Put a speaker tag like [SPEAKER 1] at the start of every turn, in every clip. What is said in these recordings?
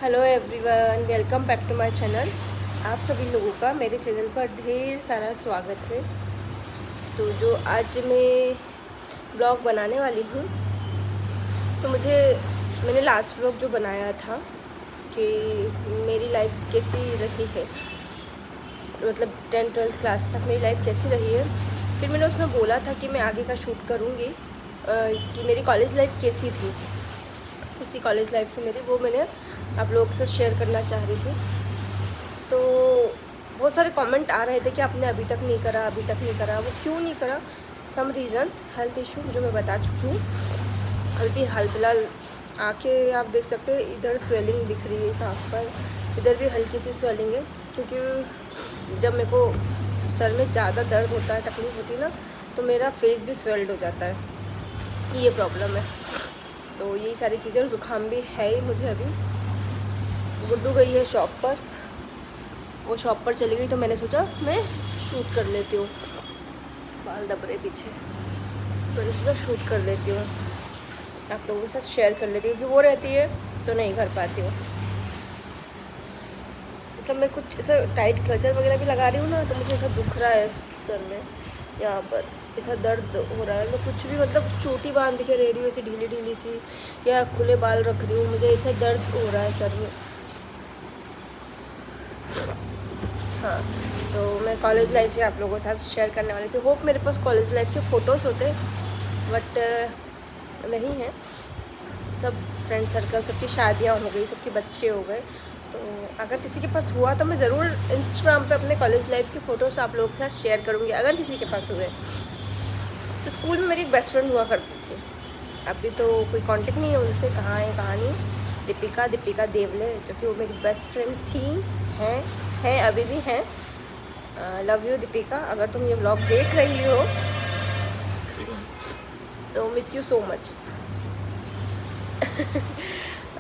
[SPEAKER 1] Hello everyone, welcome back to my channel. आप सभी लोगों का मेरे चैनल पर ढेर सारा स्वागत है। तो जो आज मैं ब्लॉग बनाने वाली हूँ, तो मैंने लास्ट ब्लॉग जो बनाया था कि मेरी लाइफ कैसी रही है, मतलब 10th-12th क्लास तक मेरी लाइफ कैसी रही है। फिर मैंने उसमें बोला था कि मैं आगे का शूट करूँगी कि मेरी कॉलेज लाइफ कैसी थी, किसी कॉलेज लाइफ से मेरी, वो मैंने आप लोगों के साथ शेयर करना चाह रही थी। तो बहुत सारे कमेंट आ रहे थे कि आपने अभी तक नहीं करा, अभी तक नहीं करा। वो क्यों नहीं करा? सम रीज़न्स, हेल्थ इशू जो मैं बता चुकी हूँ। अभी भी हाल फिलहाल आके आप देख सकते हैं, इधर स्वेलिंग दिख रही है इस आँख पर, इधर भी हल्की सी स्वेलिंग है, क्योंकि जब मेरे को सर में ज़्यादा दर्द होता है, तकलीफ़ होती है ना, तो मेरा फेस भी स्वेल्ड हो जाता है। ये प्रॉब्लम है। तो यही सारी चीज़ें, और ज़ुकाम भी है ही मुझे अभी। गुड्डू गई है शॉप पर, वो शॉप पर चली गई, तो मैंने सोचा मैं शूट कर लेती हूँ। बाल दब रहे पीछे, तो मैंने सोचा शूट कर लेती हूँ, आप लोगों के साथ शेयर कर लेती हूँ। क्योंकि वो रहती है तो नहीं कर पाती हूँ। मतलब मैं कुछ ऐसा टाइट क्लचर वगैरह भी लगा रही हूँ ना, तो मुझे ऐसा दुख रहा है सर में, यहाँ पर ऐसा दर्द हो रहा है। मैं कुछ भी मतलब चोटी बांध के रह रही हूँ ऐसी ढीली ढीली सी, या खुले बाल रख रही हूँ, मुझे ऐसा दर्द हो रहा है सर में। हाँ, तो मैं कॉलेज लाइफ से आप लोगों के साथ शेयर करने वाली थी। होप मेरे पास कॉलेज लाइफ के फ़ोटोज़ होते, बट नहीं है। सब फ्रेंड सर्कल, सबकी शादियाँ हो गई, सबके बच्चे हो गए। तो अगर किसी के पास हुआ तो मैं ज़रूर इंस्टाग्राम पे अपने कॉलेज लाइफ के फ़ोटोज़ आप लोगों के साथ शेयर करूँगी, अगर किसी के पास हुए। तो स्कूल में मेरी एक बेस्ट फ्रेंड हुआ करती थी, अभी तो कोई कांटेक्ट नहीं है उनसे, कहाँ है कहाँ नहीं। दीपिका देवले, जो कि वो मेरी बेस्ट फ्रेंड थी, हैं अभी भी हैं। लव यू दीपिका, अगर तुम ये व्लॉग देख रही हो तो मिस यू सो मच।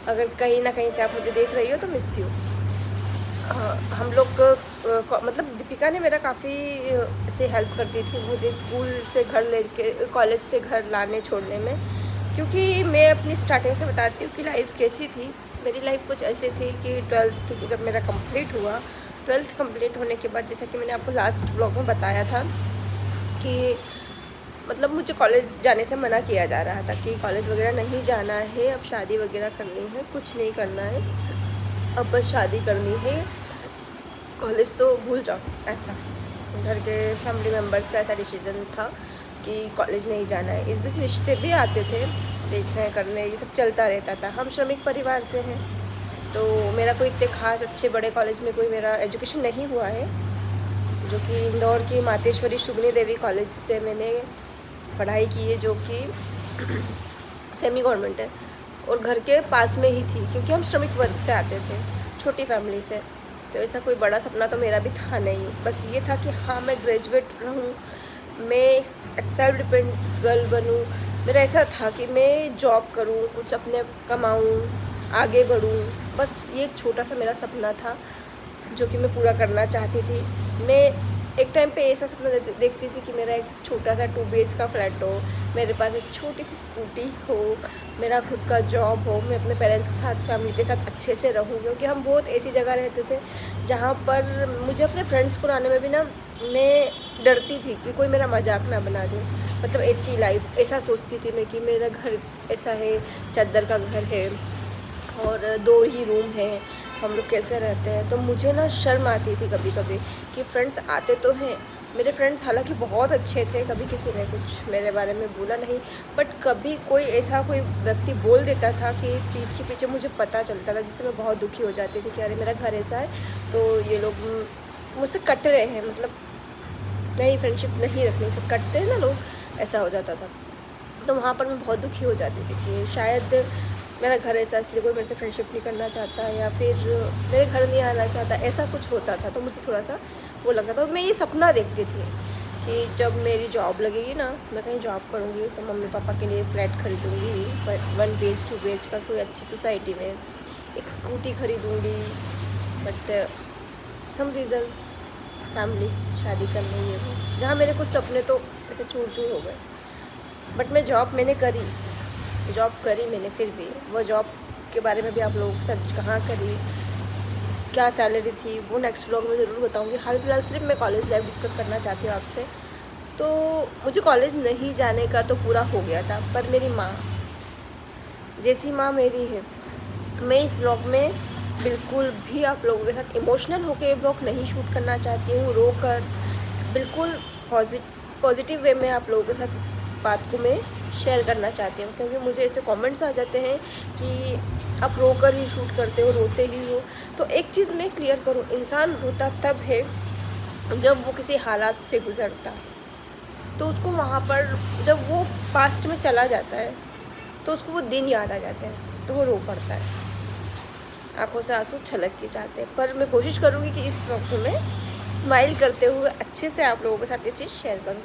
[SPEAKER 1] अगर कहीं ना कहीं से आप मुझे देख रही हो तो मिस यू। हम लोग मतलब दीपिका ने मेरा काफ़ी से हेल्प करती थी मुझे स्कूल से घर लेके, कॉलेज से घर लाने छोड़ने में। क्योंकि मैं अपनी स्टार्टिंग से बताती हूँ कि लाइफ कैसी थी। मेरी लाइफ कुछ ऐसी थी कि 12th जब मेरा कंप्लीट हुआ, 12th कंप्लीट होने के बाद, जैसा कि मैंने आपको लास्ट ब्लॉग में बताया था कि मतलब मुझे कॉलेज जाने से मना किया जा रहा था कि कॉलेज वगैरह नहीं जाना है, अब शादी वगैरह करनी है, कुछ नहीं करना है, अब बस शादी करनी है, कॉलेज तो भूल जाओ। ऐसा घर के फैमिली मेम्बर्स का ऐसा डिसीजन था कि कॉलेज नहीं जाना है। इस बीच रिश्ते भी आते थे, देखने करने, ये सब चलता रहता था। हम श्रमिक परिवार से हैं, तो मेरा कोई इतने खास अच्छे बड़े कॉलेज में कोई मेरा एजुकेशन नहीं हुआ है। जो कि इंदौर की मातेश्वरी सुगनी देवी कॉलेज से मैंने पढ़ाई की है, जो कि सेमी गवर्नमेंट है, और घर के पास में ही थी, क्योंकि हम श्रमिक वर्ग से आते थे, छोटी फैमिली से। तो ऐसा कोई बड़ा सपना तो मेरा भी था नहीं, बस ये था कि हाँ मैं ग्रेजुएट रहूँ, मैं एक सेल्फ डिपेंड गर्ल बनूँ। मेरा ऐसा था कि मैं जॉब करूँ, कुछ अपने कमाऊँ, आगे बढ़ूँ। बस ये एक छोटा सा मेरा सपना था जो कि मैं पूरा करना चाहती थी। मैं एक टाइम पे ऐसा सपना देखती थी कि मेरा एक छोटा सा 2 BH का फ्लैट हो, मेरे पास एक छोटी सी स्कूटी हो, मेरा खुद का जॉब हो, मैं अपने पेरेंट्स के साथ, फैमिली के साथ अच्छे से रहूँ। क्योंकि हम बहुत ऐसी जगह रहते थे जहाँ पर मुझे अपने फ्रेंड्स को लाने में भी ना, मैं डरती थी कि कोई मेरा मजाक ना बना दे। मतलब ऐसी लाइफ, ऐसा सोचती थी मैं कि मेरा घर ऐसा है, चादर का घर है और 2 ही रूम है, हम लोग कैसे रहते हैं। तो मुझे ना शर्म आती थी कभी कभी कि फ्रेंड्स आते तो हैं, मेरे फ्रेंड्स हालांकि बहुत अच्छे थे, कभी किसी ने कुछ मेरे बारे में बोला नहीं, बट कभी कोई ऐसा कोई व्यक्ति बोल देता था कि पीठ के पीछे मुझे पता चलता था, जिससे मैं बहुत दुखी हो जाती थी कि अरे मेरा घर ऐसा है तो ये लोग मुझसे कट रहे हैं, मतलब नहीं, फ्रेंडशिप नहीं रखनी, से कटते हैं ना लोग, ऐसा हो जाता था। तो वहाँ पर मैं बहुत दुखी हो जाती थी कि शायद मेरा घर ऐसा इसलिए कोई मेरे से फ्रेंडशिप नहीं करना चाहता, या फिर मेरे घर नहीं आना चाहता, ऐसा कुछ होता था। तो मुझे थोड़ा सा वो लगता था। मैं ये सपना देखती थी कि जब मेरी जॉब लगेगी ना, मैं कहीं जॉब करूँगी, तो मम्मी पापा के लिए फ़्लैट खरीदूँगी, 1 BH 2 BH का, कोई अच्छी सोसाइटी में, एक स्कूटी खरीदूँगी। बट सम रीज़न्स, फैमिली, शादी करनी, ये वो, जहाँ मेरे कुछ सपने तो ऐसे चूर चूर हो गए। बट मैं जॉब मैंने करी मैंने, फिर भी वो जॉब के बारे में भी आप लोगों को सर्च कहाँ करी, क्या सैलरी थी, वो नेक्स्ट व्लॉग में ज़रूर बताऊँगी। हाल फिलहाल सिर्फ मैं कॉलेज लाइफ डिस्कस करना चाहती हूँ आपसे। तो मुझे कॉलेज नहीं जाने का तो पूरा हो गया था, पर मेरी माँ जैसी माँ मेरी है, मैं इस व्लॉग में बिल्कुल भी आप लोगों के साथ इमोशनल होकर ये व्लॉग नहीं शूट करना चाहती हूँ। रो कर बिल्कुल पॉजिटिव वे में आप लोगों के साथ इस बात को मैं शेयर करना चाहती हूँ, क्योंकि मुझे ऐसे कमेंट्स आ जाते हैं कि आप रो कर ही शूट करते हो, रोते ही हो। तो एक चीज़ मैं क्लियर करूँ, इंसान रोता तब है जब वो किसी हालात से गुज़रता है, तो उसको वहाँ पर जब वो पास्ट में चला जाता है तो उसको वो दिन याद आ जाते हैं, तो वो रो पड़ता है, आंखों से आंसू छलक के जाते हैं। पर मैं कोशिश करूँगी कि इस वक्त में स्माइल करते हुए अच्छे से आप लोगों के साथ ये चीज़ शेयर करूँ।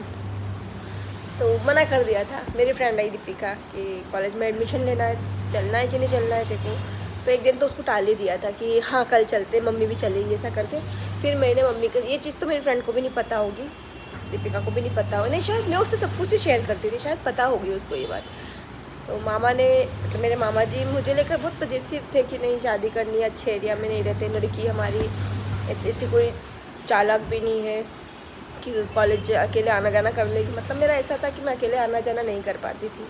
[SPEAKER 1] तो मना कर दिया था, मेरी फ्रेंड आई दीपिका कि कॉलेज में एडमिशन लेना है, चलना है कि नहीं चलना है देखो। तो एक दिन तो उसको टाल ही दिया था कि हाँ कल चलते, मम्मी भी चलेगी ऐसा करके। फिर मैंने मम्मी को, ये चीज़ तो मेरी फ्रेंड को भी नहीं पता होगी, दीपिका को भी नहीं पता होगी, नहीं शायद मैं उससे सब कुछ ही शेयर करती थी, शायद पता होगी उसको ये बात। तो मामा ने, तो मेरे मामा जी मुझे लेकर बहुत पजेसिव थे कि नहीं शादी करनी है, अच्छे एरिया में नहीं रहते, लड़की हमारी ऐसी कोई चालाक भी नहीं है कि कॉलेज अकेले आना जाना कर लेगी। मतलब मेरा ऐसा था कि मैं अकेले आना जाना नहीं कर पाती थी,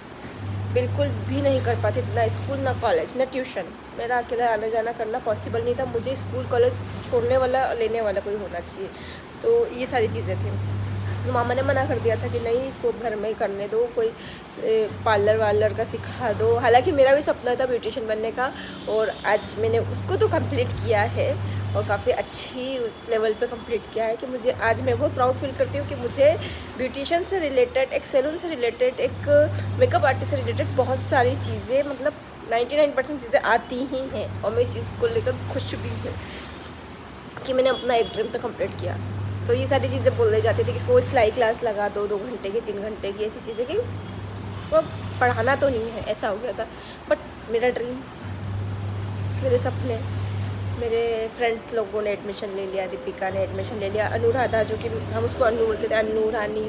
[SPEAKER 1] बिल्कुल भी नहीं कर पाती थी, ना स्कूल ना कॉलेज ना ट्यूशन, मेरा अकेले आना जाना करना पॉसिबल नहीं था। मुझे स्कूल कॉलेज छोड़ने वाला लेने वाला कोई होना चाहिए। तो ये सारी चीज़ें थी। तो मामा ने मना कर दिया था कि नहीं इसको घर में ही करने दो, कोई पार्लर वार्लर का सिखा दो। हालांकि मेरा भी सपना था ब्यूटिशियन बनने का, और आज मैंने उसको तो कंप्लीट किया है और काफ़ी अच्छी लेवल पे कंप्लीट किया है कि मुझे आज मैं बहुत प्राउड फील करती हूँ कि मुझे ब्यूटिशियन से रिलेटेड, एक सैलून से रिलेटेड, एक मेकअप आर्टिस्ट से रिलेटेड बहुत सारी चीज़ें, मतलब 99% चीज़ें आती ही हैं, और मैं इस चीज़ को लेकर खुश भी हूँ कि मैंने अपना एक ड्रीम तो कंप्लीट किया। तो ये सारी चीज़ें बोले जाती थी कि इसको सिलाई क्लास लगा दो 2 घंटे की 3 घंटे की, ऐसी चीज़ें कि इसको पढ़ाना तो नहीं है, ऐसा हो गया था। बट मेरा ड्रीम, मेरे सपने, मेरे फ्रेंड्स लोगों ने एडमिशन ले लिया, दीपिका ने एडमिशन ले लिया, अनुराधा जो कि हम उसको अनु बोलते थे, अनु रानी,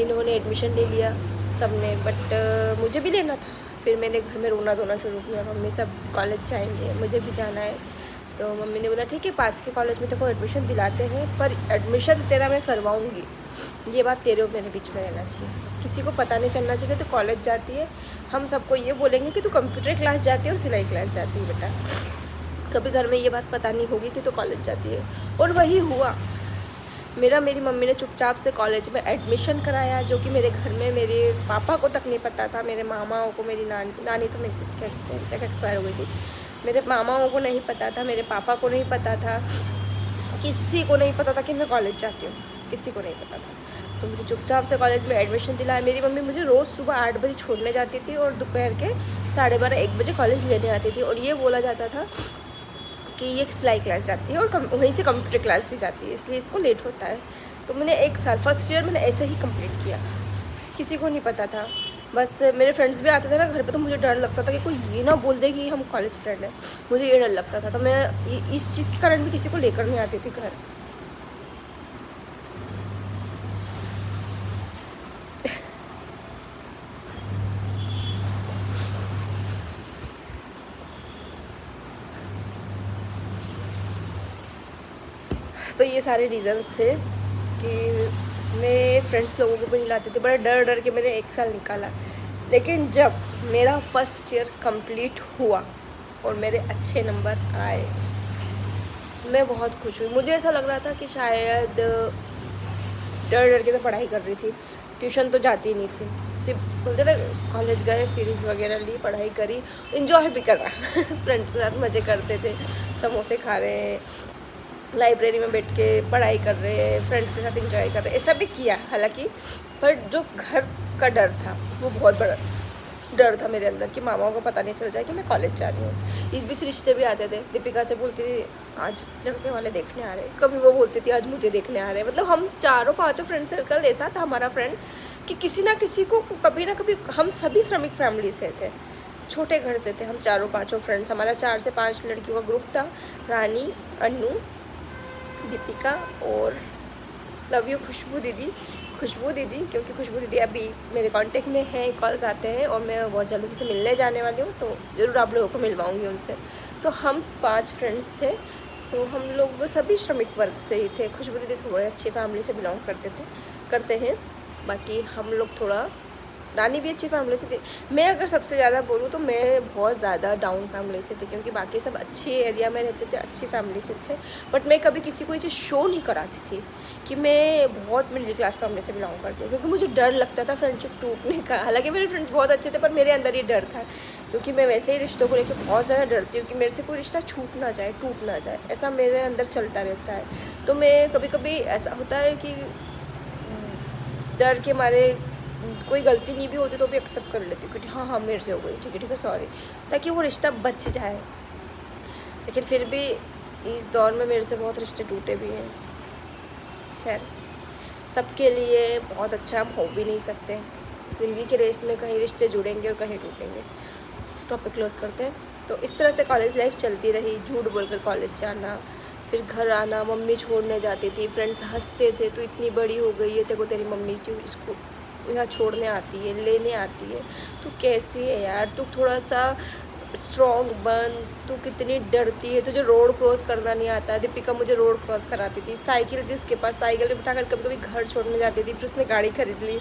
[SPEAKER 1] इन्होंने एडमिशन ले लिया सब ने। बट मुझे भी लेना था। फिर मैंने घर में रोना धोना शुरू किया, मम्मी सब कॉलेज जाएंगे, मुझे भी जाना है। तो मम्मी ने बोला ठीक है पास के कॉलेज में तेरे को एडमिशन दिलाते हैं, पर एडमिशन तेरा मैं करवाऊँगी, ये बात तेरे और मेरे बीच में रहना चाहिए, किसी को पता नहीं चलना चाहिए कि तू कॉलेज जाती है। हम सबको ये बोलेंगे कि तू कंप्यूटर क्लास जाती है और सिलाई क्लास जाती है बेटा, कभी घर में ये बात पता नहीं होगी कि तू कॉलेज जाती है। और वही हुआ, मेरी मम्मी ने चुपचाप से कॉलेज में एडमिशन कराया, जो कि मेरे घर में मेरे पापा को तक नहीं पता था, मेरे मामाओं को, मेरी नानी तो मेरी तक एक्सपायर हो गई थी, मेरे मामाओं को नहीं पता था, मेरे पापा को नहीं पता था, किसी को नहीं पता था कि मैं कॉलेज जाती हूँ, किसी को नहीं पता था। तो मुझे चुपचाप से कॉलेज में एडमिशन दिलाया। मेरी मम्मी मुझे रोज़ सुबह 8 बजे छोड़ने जाती थी और दोपहर के 12:30-1 बजे कॉलेज लेने आती थी, और ये बोला जाता था कि ये सिलाई क्लास जाती है और वहीं से कंप्यूटर क्लास भी जाती है, इसलिए इसको लेट होता है। तो मैंने 1 साल फर्स्ट ईयर मैंने ऐसे ही कंप्लीट किया, किसी को नहीं पता था। बस मेरे फ्रेंड्स भी आते थे ना घर पे, तो मुझे डर लगता था कि कोई ये ना बोल दे कि हम कॉलेज फ्रेंड हैं, मुझे ये डर लगता था। तो मैं इस चीज़ के कारण भी किसी को लेकर नहीं आती थी घर। तो ये सारे रीज़न्स थे कि मैं फ्रेंड्स लोगों को भी नहीं लाती थी, बड़ा डर डर के मैंने 1 साल निकाला। लेकिन जब मेरा फर्स्ट ईयर कंप्लीट हुआ और मेरे अच्छे नंबर आए, मैं बहुत खुश हुई। मुझे ऐसा लग रहा था कि शायद डर डर के तो पढ़ाई कर रही थी, ट्यूशन तो जाती नहीं थी, सिर्फ बोलते ना कॉलेज गए, सीरीज़ वगैरह ली, पढ़ाई करी, इन्जॉय भी कर रहा फ्रेंड्स के साथ मज़े करते थे, समोसे खा रहे हैं, लाइब्रेरी में बैठ के पढ़ाई कर रहे हैं, फ्रेंड्स के साथ एंजॉय कर रहे हैं, ऐसा भी किया हालांकि। पर जो घर का डर था वो बहुत बड़ा डर था मेरे अंदर कि मामाओं को पता नहीं चल जाए कि मैं कॉलेज जा रही हूँ। इस बीच रिश्ते भी आते थे, दीपिका से बोलती थी आज लड़के वाले देखने आ रहे, कभी वो बोलती थी आज मुझे देखने आ रहे। मतलब हम 4-5 फ्रेंड सर्कल ऐसा था हमारा फ्रेंड कि किसी ना किसी को कभी ना कभी, हम सभी श्रमिक फैमिली से थे, छोटे घर से थे हम 4-5 फ्रेंड्स। हमारा 4 से 5 लड़कियों का ग्रुप था, रानी, अनु, दीपिका और लव यू खुशबू दीदी। खुशबू दीदी, क्योंकि खुशबू दीदी अभी मेरे कांटेक्ट में हैं, कॉल्स आते हैं और मैं बहुत जल्द उनसे मिलने जाने वाली हूँ, तो ज़रूर आप लोगों को मिलवाऊँगी उनसे। तो हम 5 फ्रेंड्स थे, तो हम लोग सभी श्रमिक वर्ग से ही थे। खुशबू दीदी थोड़े अच्छी फैमिली से बिलोंग करते हैं। बाकी हम लोग थोड़ा, रानी भी अच्छी फैमिली से थी। मैं अगर सबसे ज़्यादा बोलूँ तो मैं बहुत ज़्यादा डाउन फैमिली से थी, क्योंकि बाकी सब अच्छे एरिया में रहते थे, अच्छी फैमिली से थे। बट मैं कभी किसी को ये चीज़ शो नहीं कराती थी कि मैं बहुत मिडिल क्लास फैमिली से बिलोंग करती हूँ, क्योंकि मुझे डर लगता था फ्रेंडशिप टूटने का। हालांकि मेरे फ्रेंड्स बहुत अच्छे थे, पर मेरे अंदर ये डर था, क्योंकि मैं वैसे ही रिश्तों को लेकर बहुत ज़्यादा डरती हूँ कि मेरे से कोई रिश्ता छूट ना जाए, टूट ना जाए, ऐसा मेरे अंदर चलता रहता है। तो मैं कभी कभी ऐसा होता है कि डर के मारे कोई गलती नहीं भी होती तो भी एक्सेप्ट कर लेती हूँ कि हाँ मेरे से हो गई, ठीक है सॉरी, ताकि वो रिश्ता बच जाए। लेकिन फिर भी इस दौर में मेरे से बहुत रिश्ते टूटे भी हैं। खैर, सबके लिए बहुत अच्छा हम हो भी नहीं सकते। ज़िंदगी के रेस में कहीं रिश्ते जुड़ेंगे और कहीं टूटेंगे। टॉपिक क्लोज करते हैं। तो इस तरह से कॉलेज लाइफ चलती रही, झूठ बोलकर कॉलेज जाना, फिर घर आना, मम्मी छोड़ने जाती थी, फ्रेंड्स हंसते थे, तू इतनी बड़ी हो गई है, तेरे को तेरी मम्मी इसको यहाँ छोड़ने आती है, लेने आती है, तू कैसी है यार, तू थोड़ा सा स्ट्रॉन्ग बन, तू कितनी डरती है, तुझे रोड क्रॉस करना नहीं आता। दीपिका मुझे रोड क्रॉस कराती थी, साइकिल थी उसके पास, साइकिल पे बिठाकर कभी कभी घर छोड़ने जाती थी। फिर उसने गाड़ी खरीद ली,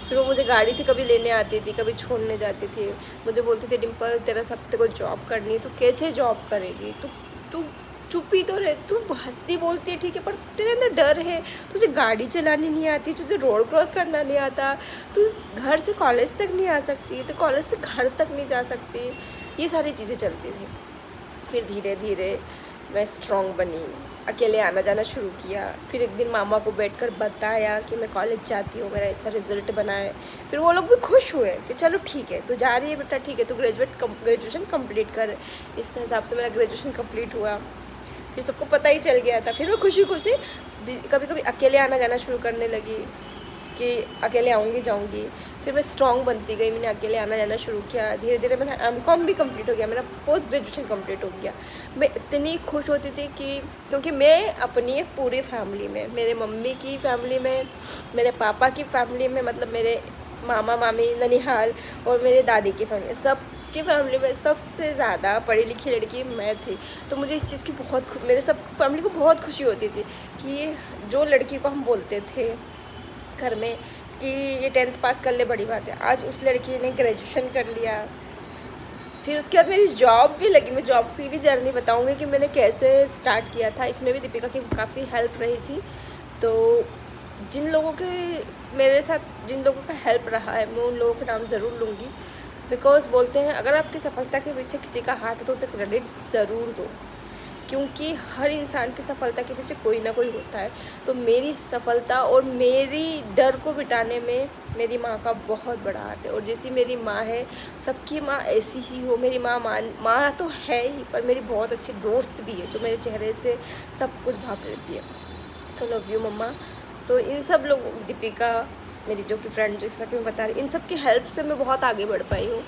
[SPEAKER 1] फिर वो मुझे गाड़ी से कभी लेने आती थी, कभी छोड़ने जाती थी। मुझे बोलती थी डिम्पल तेरा सब तेरे को जॉब करनी है, तू कैसे जॉब करेगी, तू चुप ही तो रहे, तू हंसती बोलती है ठीक है, पर तेरे अंदर डर है, तुझे गाड़ी चलानी नहीं आती, तुझे रोड क्रॉस करना नहीं आता, तू घर से कॉलेज तक नहीं आ सकती, तो कॉलेज से घर तक नहीं जा सकती। ये सारी चीज़ें चलती थी। फिर धीरे धीरे मैं स्ट्रॉन्ग बनी, अकेले आना जाना शुरू किया। फिर एक दिन मामा को बैठकर बताया कि मैं कॉलेज जाती हूँ, मेरा ऐसा रिजल्ट बना है। फिर वो लोग भी खुश हुए कि चलो ठीक है, तू जा रही है बेटा, ठीक है, तू ग्रेजुएशन कंप्लीट कर। इस हिसाब से मेरा ग्रेजुएशन कंप्लीट हुआ। फिर सबको पता ही चल गया था। फिर मैं खुशी खुशी कभी कभी अकेले आना जाना शुरू करने लगी कि अकेले आऊँगी जाऊँगी। फिर मैं स्ट्रॉन्ग बनती गई, मैंने अकेले आना जाना शुरू किया। धीरे धीरे मेरा एमकॉम भी कंप्लीट हो गया, मेरा पोस्ट ग्रेजुएशन कंप्लीट हो गया। मैं इतनी खुश होती थी कि क्योंकि मैं अपनी पूरी फैमिली में, मेरे मम्मी की फैमिली में, मेरे पापा की फैमिली में, मतलब मेरे मामा मामी ननिहाल और मेरे दादी की फैमिली, सब की फैमिली में सबसे ज़्यादा पढ़ी लिखी लड़की मैं थी। तो मुझे इस चीज़ की मेरे सब फैमिली को बहुत खुशी होती थी कि जो लड़की को हम बोलते थे घर में कि ये 10th पास कर ले, बड़ी बात है, आज उस लड़की ने ग्रेजुएशन कर लिया। फिर उसके बाद मेरी जॉब भी लगी। मैं जॉब की भी जर्नी बताऊंगी कि मैंने कैसे स्टार्ट किया था। इसमें भी दीपिका की काफ़ी हेल्प रही थी। तो जिन लोगों का हेल्प रहा है मैं उन लोगों का नाम ज़रूर लूँगी, बिकॉज बोलते हैं अगर आपकी सफलता के पीछे किसी का हाथ है तो उसे क्रेडिट ज़रूर दो, क्योंकि हर इंसान की सफलता के पीछे कोई ना कोई होता है। तो मेरी सफलता और मेरी डर को मिटाने में मेरी माँ का बहुत बड़ा हाथ है। और जैसी मेरी माँ है, सबकी माँ ऐसी ही हो। मेरी माँ तो है ही, पर मेरी बहुत अच्छी दोस्त भी है जो मेरे चेहरे से सब कुछ भाप लेती है। तो लव यू मम्मा। तो इन सब लोग, दीपिका मेरी जो कि फ्रेंड जैसा कि मैं बता रही, इन सब की हेल्प से मैं बहुत आगे बढ़ पाई हूँ।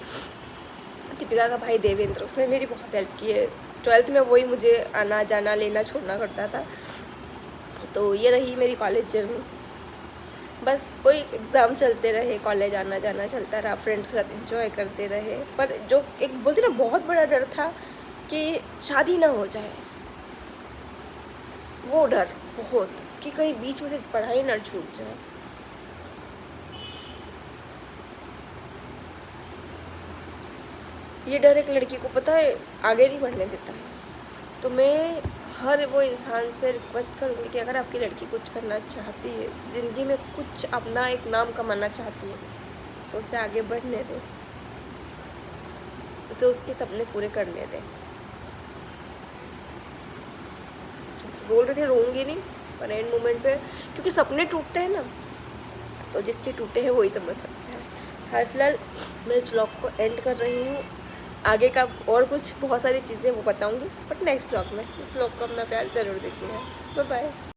[SPEAKER 1] दीपिका का भाई देवेंद्र, उसने मेरी बहुत हेल्प की है। 12th में वही मुझे आना जाना लेना छोड़ना करता था। तो ये रही मेरी कॉलेज जर्नी। बस वही एग्ज़ाम चलते रहे, कॉलेज आना जाना चलता रहा, फ्रेंड्स के साथ एंजॉय करते रहे। पर जो एक बोलते ना बहुत बड़ा डर था कि शादी ना हो जाए, वो डर बहुत, कि कहीं बीच में से पढ़ाई ना छूट जाए। ये डर एक लड़की को पता है आगे नहीं बढ़ने देता है। तो मैं हर वो इंसान से रिक्वेस्ट करूँगी कि अगर आपकी लड़की कुछ करना चाहती है, ज़िंदगी में कुछ अपना एक नाम कमाना चाहती है, तो उसे आगे बढ़ने दें, उसे उसके सपने पूरे करने दें। बोल रहे थे रोऊंगी नहीं, पर एंड मोमेंट पे, क्योंकि सपने टूटते हैं ना, तो जिसके टूटे हैं वही समझ सकता है। हाल फिलहाल मैं इस व्लॉग को एंड कर रही हूँ। आगे का और कुछ बहुत सारी चीज़ें वो बताऊँगी, बट नेक्स्ट व्लॉग में। इस व्लॉग को अपना प्यार ज़रूर दीजिएगा। Bye bye.